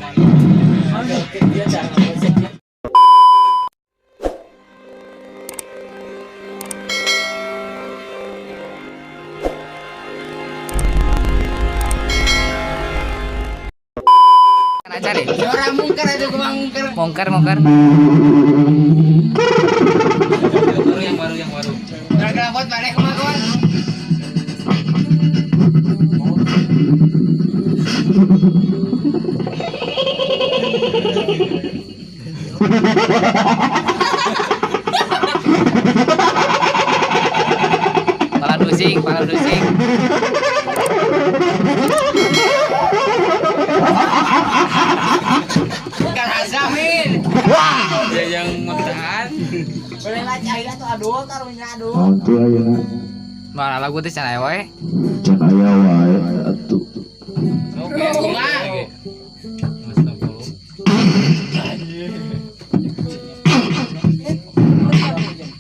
Dia jangan aja deh. orang mungkar aja Mongkar. Yang baru. Berkelapot balik kemakuan. Pala dusing. Karasamin. Dia yang mentahan. Boleh lah cahaya tuh aduh karunya aduh. Mantu ayeuna Mana lagu teh cenah wae. can aya wae atuh. Oke, kumaha?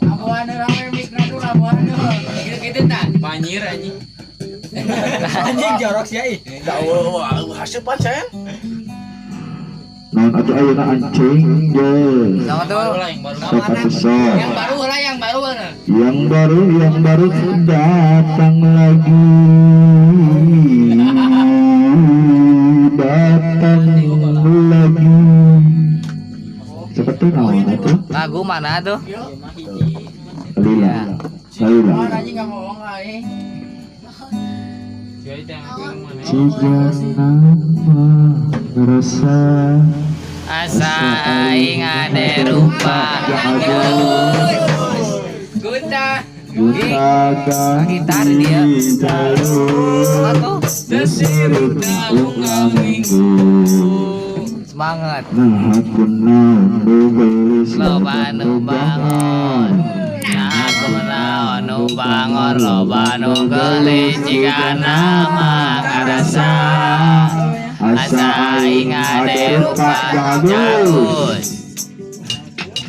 Abuan rame mikna dulu abuan dulu. Gitu tak? Banjir anjing. Anjing jorok sih ai. Hasil pacar. Naon atuh ayeuna ancing ye. Sama tuh. Yang baru. Sok. Yang baru lah yang baru bener. Yang baru datang lagi. Datang lagi. Seperti naon atuh? Lagu mana tuh? Lila. Oh, anjing enggak mau ai. Jika nama ngerasa Asa aing ade rupa. Guta. Bukakan Gitar dia. Satu. desirut ulang minggu. Semangat. Nah aku naon nu gelis Loba nu bangun. Nah aku naon nu bangor loba nu geulis jika nama karasa. Asa aing ade rupa jagus.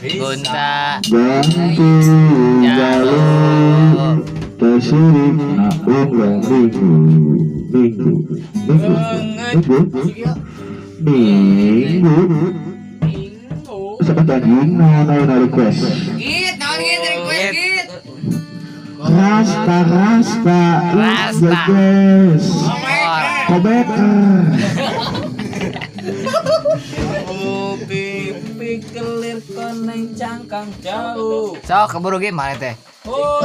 Gunta ganti jalur tersirik na ulang minggu sebentar anjing naon request Git, naon git request git. rasta jejes kobeker Pipi kelir koneng cangkang jauh. sok keburu ge mana teh? Oh,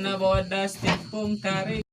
na bodas tipung tarik.